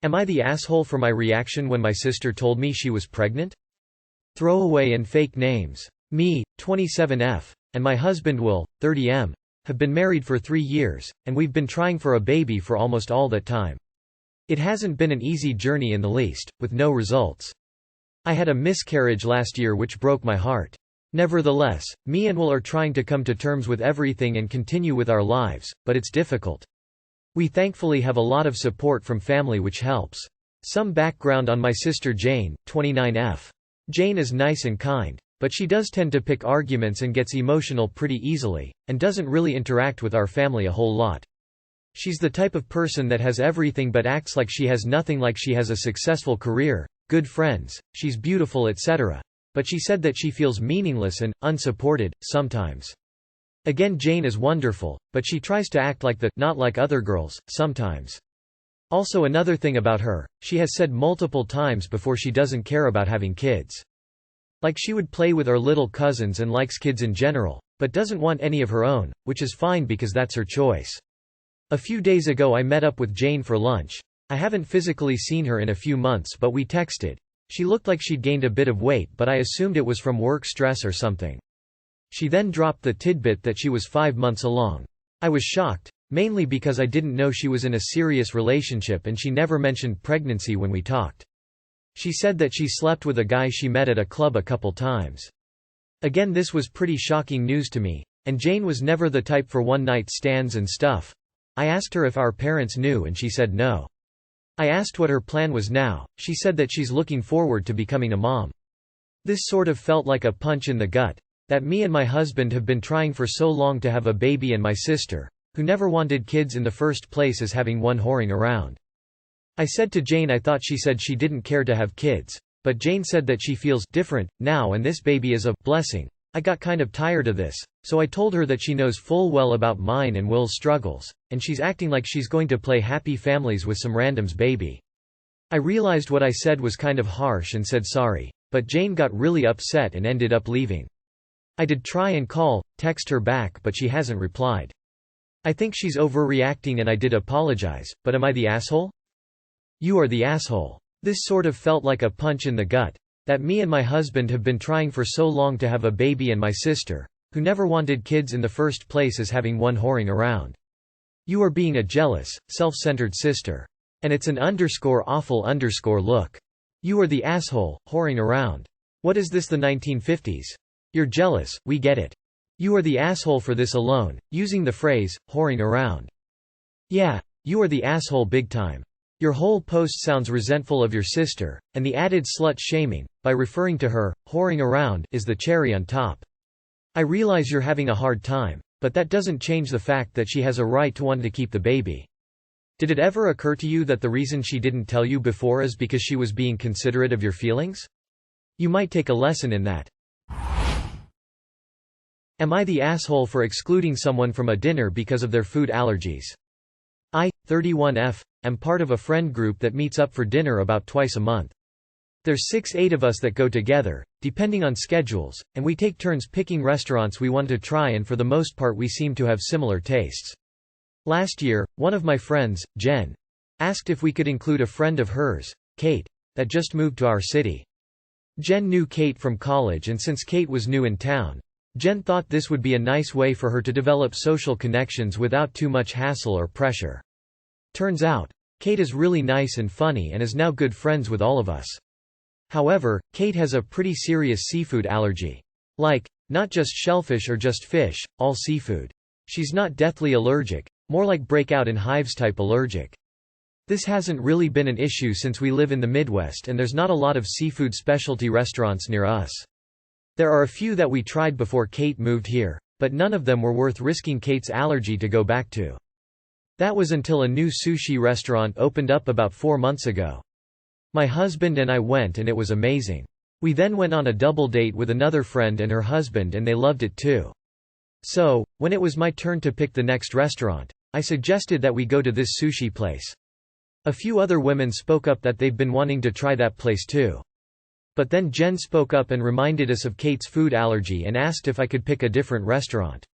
Am I the asshole for my reaction when my sister told me she was pregnant? Throwaway and fake names. Me, 27F, and my husband Will, 30M, have been married for 3 years, and we've been trying for a baby for almost all that time. It hasn't been an easy journey in the least, with no results. I had a miscarriage last year which broke my heart. Nevertheless, me and Will are trying to come to terms with everything and continue with our lives, but it's difficult. We thankfully have a lot of support from family which helps. Some background on my sister Jane, 29F. Jane is nice and kind, but she does tend to pick arguments and gets emotional pretty easily, and doesn't really interact with our family a whole lot. She's the type of person that has everything but acts like she has nothing, like she has a successful career, good friends, she's beautiful, etc. But she said that she feels meaningless and unsupported sometimes. Again, Jane is wonderful, but she tries to act like not like other girls, sometimes. Also, another thing about her, she has said multiple times before she doesn't care about having kids. Like she would play with our little cousins and likes kids in general, but doesn't want any of her own, which is fine because that's her choice. A few days ago I met up with Jane for lunch. I haven't physically seen her in a few months, but we texted. She looked like she'd gained a bit of weight, but I assumed it was from work stress or something. She then dropped the tidbit that she was 5 months along. I was shocked, mainly because I didn't know she was in a serious relationship and she never mentioned pregnancy when we talked. She said that she slept with a guy she met at a club a couple times. Again, this was pretty shocking news to me, and Jane was never the type for one-night stands and stuff. I asked her if our parents knew and she said no. I asked what her plan was now. She said that she's looking forward to becoming a mom. This sort of felt like a punch in the gut, that me and my husband have been trying for so long to have a baby, and my sister, who never wanted kids in the first place, is having one whoring around. I said to Jane I thought she said she didn't care to have kids, but Jane said that she feels different now and this baby is a blessing. I got kind of tired of this, so I told her that she knows full well about mine and Will's struggles, and she's acting like she's going to play happy families with some random's baby. I realized what I said was kind of harsh and said sorry, but Jane got really upset and ended up leaving. I did try and call, text her back, but she hasn't replied. I think she's overreacting and I did apologize, but am I the asshole? You are the asshole. This sort of felt like a punch in the gut, that me and my husband have been trying for so long to have a baby, and my sister, who never wanted kids in the first place, is having one whoring around. You are being a jealous, self-centered sister. And it's an _awful look. You are the asshole, whoring around. What is this, the 1950s? You're jealous, we get it. You are the asshole for this alone, using the phrase, whoring around. Yeah, you are the asshole big time. Your whole post sounds resentful of your sister, and the added slut-shaming, by referring to her, whoring around, is the cherry on top. I realize you're having a hard time, but that doesn't change the fact that she has a right to want to keep the baby. Did it ever occur to you that the reason she didn't tell you before is because she was being considerate of your feelings? You might take a lesson in that. Am I the asshole for excluding someone from a dinner because of their food allergies? I, 31F, am part of a friend group that meets up for dinner about twice a month. There's 6-8 of us that go together, depending on schedules, and we take turns picking restaurants we want to try, and for the most part we seem to have similar tastes. Last year, one of my friends, Jen, asked if we could include a friend of hers, Kate, that just moved to our city. Jen knew Kate from college, and since Kate was new in town, Jen thought this would be a nice way for her to develop social connections without too much hassle or pressure. Turns out, Kate is really nice and funny and is now good friends with all of us. However, Kate has a pretty serious seafood allergy. Like, not just shellfish or just fish, all seafood. She's not deathly allergic, more like breakout in hives type allergic. This hasn't really been an issue since we live in the Midwest and there's not a lot of seafood specialty restaurants near us. There are a few that we tried before Kate moved here, but none of them were worth risking Kate's allergy to go back to. That was until a new sushi restaurant opened up about 4 months ago. My husband and I went and it was amazing. We then went on a double date with another friend and her husband and they loved it too. So, when it was my turn to pick the next restaurant, I suggested that we go to this sushi place. A few other women spoke up that they've been wanting to try that place too. But then Jen spoke up and reminded us of Kate's food allergy and asked if I could pick a different restaurant.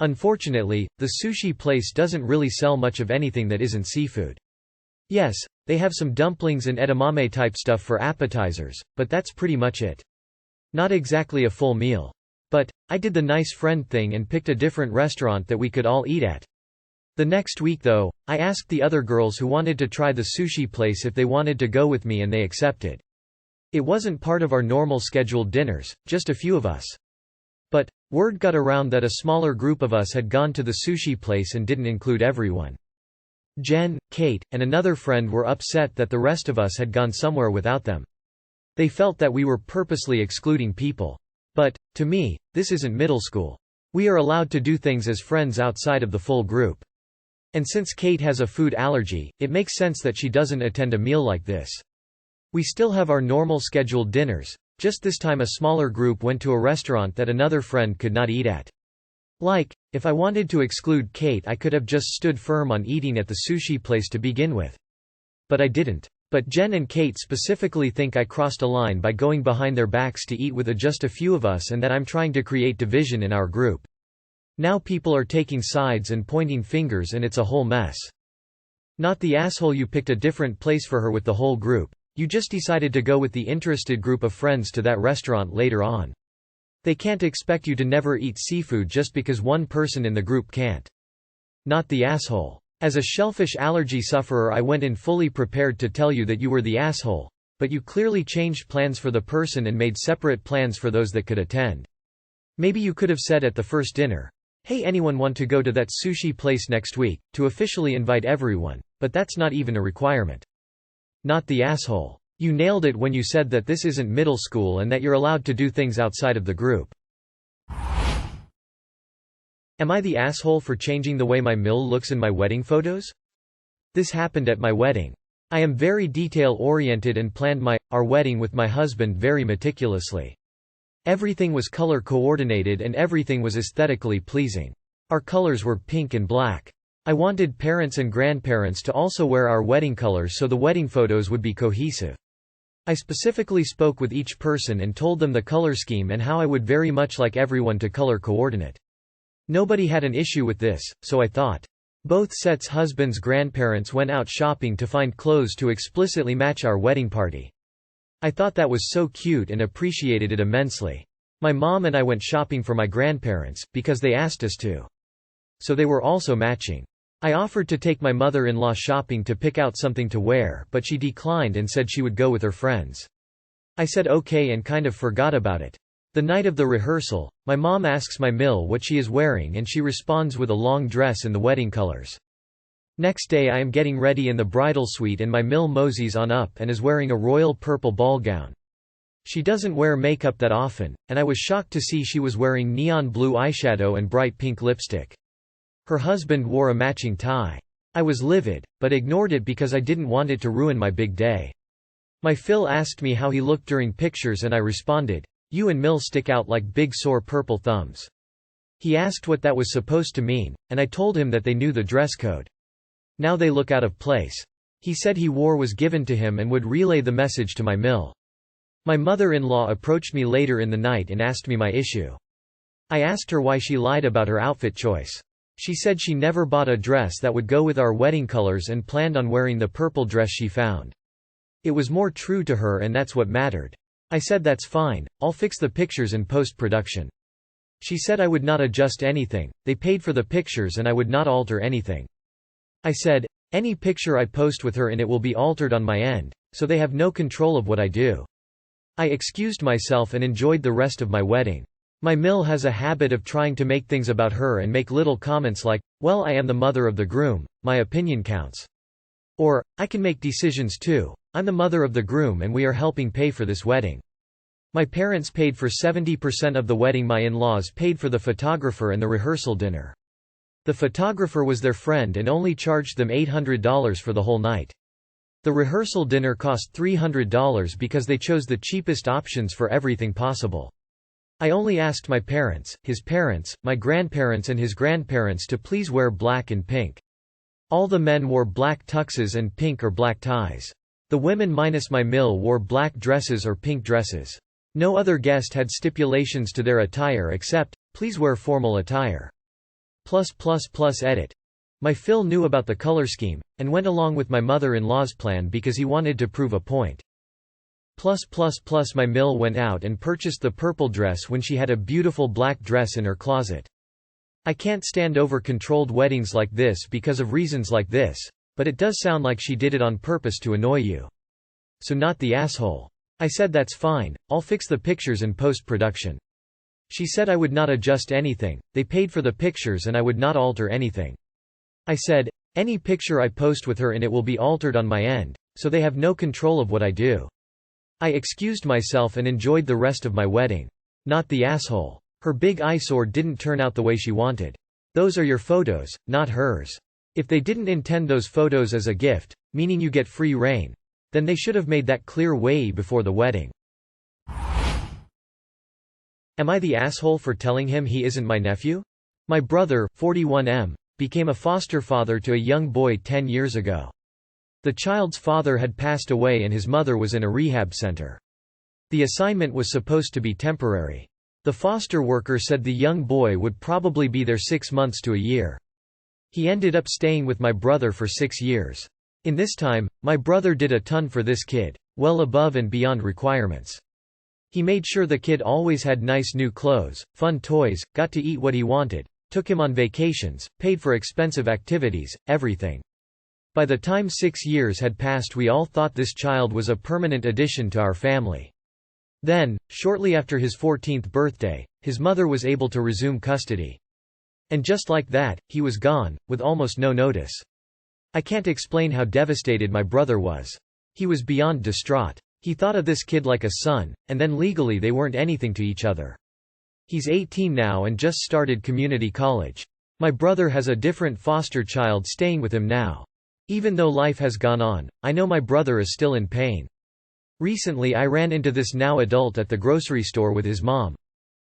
Unfortunately, the sushi place doesn't really sell much of anything that isn't seafood. Yes, they have some dumplings and edamame type stuff for appetizers, but that's pretty much it. Not exactly a full meal. But I did the nice friend thing and picked a different restaurant that we could all eat at. The next week though, I asked the other girls who wanted to try the sushi place if they wanted to go with me and they accepted. It wasn't part of our normal scheduled dinners, just a few of us. But word got around that a smaller group of us had gone to the sushi place and didn't include everyone. Jen, Kate, and another friend were upset that the rest of us had gone somewhere without them. They felt that we were purposely excluding people. But, to me, this isn't middle school. We are allowed to do things as friends outside of the full group. And since Kate has a food allergy, it makes sense that she doesn't attend a meal like this. We still have our normal scheduled dinners, just this time a smaller group went to a restaurant that another friend could not eat at. If I wanted to exclude Kate, I could have just stood firm on eating at the sushi place to begin with. But I didn't. But Jen and Kate specifically think I crossed a line by going behind their backs to eat with just a few of us and that I'm trying to create division in our group. Now people are taking sides and pointing fingers and it's a whole mess. Not the asshole, you picked a different place for her with the whole group. You just decided to go with the interested group of friends to that restaurant later on. They can't expect you to never eat seafood just because one person in the group can't. Not the asshole. As a shellfish allergy sufferer, I went in fully prepared to tell you that you were the asshole, but you clearly changed plans for the person and made separate plans for those that could attend. Maybe you could have said at the first dinner, "Hey, anyone want to go to that sushi place next week?" to officially invite everyone, but that's not even a requirement. Not the asshole. You nailed it when you said that this isn't middle school and that you're allowed to do things outside of the group. Am I the asshole for changing the way my mill looks in my wedding photos? This happened at my wedding. I am very detail-oriented and planned our wedding with my husband very meticulously. Everything was color-coordinated and everything was aesthetically pleasing. Our colors were pink and black. I wanted parents and grandparents to also wear our wedding colors so the wedding photos would be cohesive. I specifically spoke with each person and told them the color scheme and how I would very much like everyone to color coordinate. Nobody had an issue with this, so I thought. Both sets' husbands' grandparents went out shopping to find clothes to explicitly match our wedding party. I thought that was so cute and appreciated it immensely. My mom and I went shopping for my grandparents, because they asked us to. So they were also matching. I offered to take my mother-in-law shopping to pick out something to wear, but she declined and said she would go with her friends. I said okay and kind of forgot about it. The night of the rehearsal, my mom asks my mill what she is wearing and she responds with a long dress in the wedding colors. Next day I am getting ready in the bridal suite and my mill moseys on up and is wearing a royal purple ball gown. She doesn't wear makeup that often, and I was shocked to see she was wearing neon blue eyeshadow and bright pink lipstick. Her husband wore a matching tie. I was livid, but ignored it because I didn't want it to ruin my big day. My Phil asked me how he looked during pictures and I responded, "You and Mill stick out like big sore purple thumbs." He asked what that was supposed to mean, and I told him that they knew the dress code. Now they look out of place. He said he wore was given to him and would relay the message to my mill. My mother-in-law approached me later in the night and asked me my issue. I asked her why she lied about her outfit choice. She said she never bought a dress that would go with our wedding colors and planned on wearing the purple dress she found. It was more true to her and that's what mattered. I said that's fine, I'll fix the pictures in post-production. She said I would not adjust anything, they paid for the pictures and I would not alter anything. I said, any picture I post with her in it will be altered on my end, so they have no control of what I do. I excused myself and enjoyed the rest of my wedding. My mill has a habit of trying to make things about her and make little comments like, "Well, I am the mother of the groom, my opinion counts." Or, "I can make decisions too. I'm the mother of the groom and we are helping pay for this wedding." My parents paid for 70% of the wedding, my in-laws paid for the photographer and the rehearsal dinner. The photographer was their friend and only charged them $800 for the whole night. The rehearsal dinner cost $300 because they chose the cheapest options for everything possible. I only asked my parents, his parents, my grandparents and his grandparents to please wear black and pink. All the men wore black tuxes and pink or black ties. The women minus my mill wore black dresses or pink dresses. No other guest had stipulations to their attire except, please wear formal attire. +++ edit. My Phil knew about the color scheme, and went along with my mother-in-law's plan because he wanted to prove a point. My Mill went out and purchased the purple dress when she had a beautiful black dress in her closet. I can't stand over-controlled weddings like this because of reasons like this, but it does sound like she did it on purpose to annoy you. So not the asshole. I said that's fine, I'll fix the pictures in post-production. She said I would not adjust anything, they paid for the pictures and I would not alter anything. I said, any picture I post with her in it will be altered on my end, so they have no control of what I do. I excused myself and enjoyed the rest of my wedding. Not the asshole. Her big eyesore didn't turn out the way she wanted. Those are your photos, not hers. If they didn't intend those photos as a gift, meaning you get free reign, then they should have made that clear way before the wedding. Am I the asshole for telling him he isn't my nephew? My brother, 41M, became a foster father to a young boy 10 years ago. The child's father had passed away and his mother was in a rehab center. The assignment was supposed to be temporary. The foster worker said the young boy would probably be there 6 months to a year. He ended up staying with my brother for 6 years. In this time, my brother did a ton for this kid, well above and beyond requirements. He made sure the kid always had nice new clothes, fun toys, got to eat what he wanted, took him on vacations, paid for expensive activities, everything. By the time 6 years had passed, we all thought this child was a permanent addition to our family. Then, shortly after his 14th birthday, his mother was able to resume custody. And just like that, he was gone, with almost no notice. I can't explain how devastated my brother was. He was beyond distraught. He thought of this kid like a son, and then legally they weren't anything to each other. He's 18 now and just started community college. My brother has a different foster child staying with him now. Even though life has gone on, I know my brother is still in pain. Recently I ran into this now adult at the grocery store with his mom.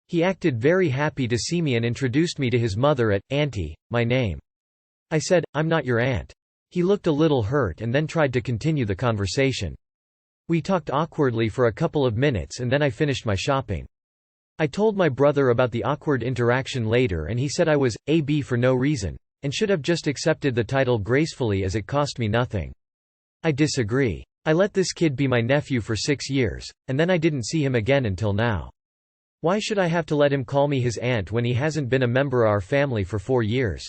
He acted very happy to see me and introduced me to his mother at, "Auntie, my name." I said, "I'm not your aunt." He looked a little hurt and then tried to continue the conversation. We talked awkwardly for a couple of minutes and then I finished my shopping. I told my brother about the awkward interaction later and he said I was AB for no reason, and should have just accepted the title gracefully as it cost me nothing. I disagree. I let this kid be my nephew for 6 years, and then I didn't see him again until now. Why should I have to let him call me his aunt when he hasn't been a member of our family for 4 years?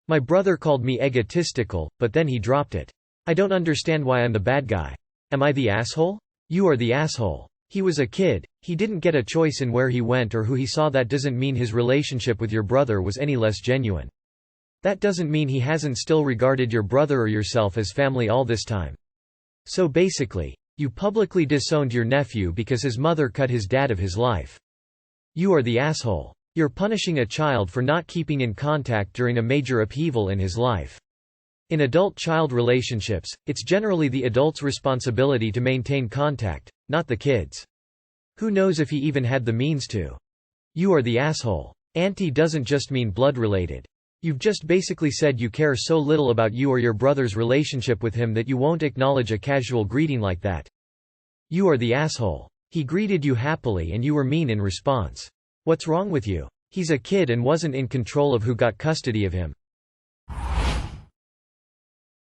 My brother called me egotistical, but then he dropped it. I don't understand why I'm the bad guy. Am I the asshole? You are the asshole. He was a kid, he didn't get a choice in where he went or who he saw. That doesn't mean his relationship with your brother was any less genuine. That doesn't mean he hasn't still regarded your brother or yourself as family all this time. So basically, you publicly disowned your nephew because his mother cut his dad of his life. You are the asshole. You're punishing a child for not keeping in contact during a major upheaval in his life. In adult-child relationships, it's generally the adult's responsibility to maintain contact, not the kid's. Who knows if he even had the means to? You are the asshole. Auntie doesn't just mean blood-related. You've just basically said you care so little about you or your brother's relationship with him that you won't acknowledge a casual greeting like that. You are the asshole. He greeted you happily and you were mean in response. What's wrong with you? He's a kid and wasn't in control of who got custody of him.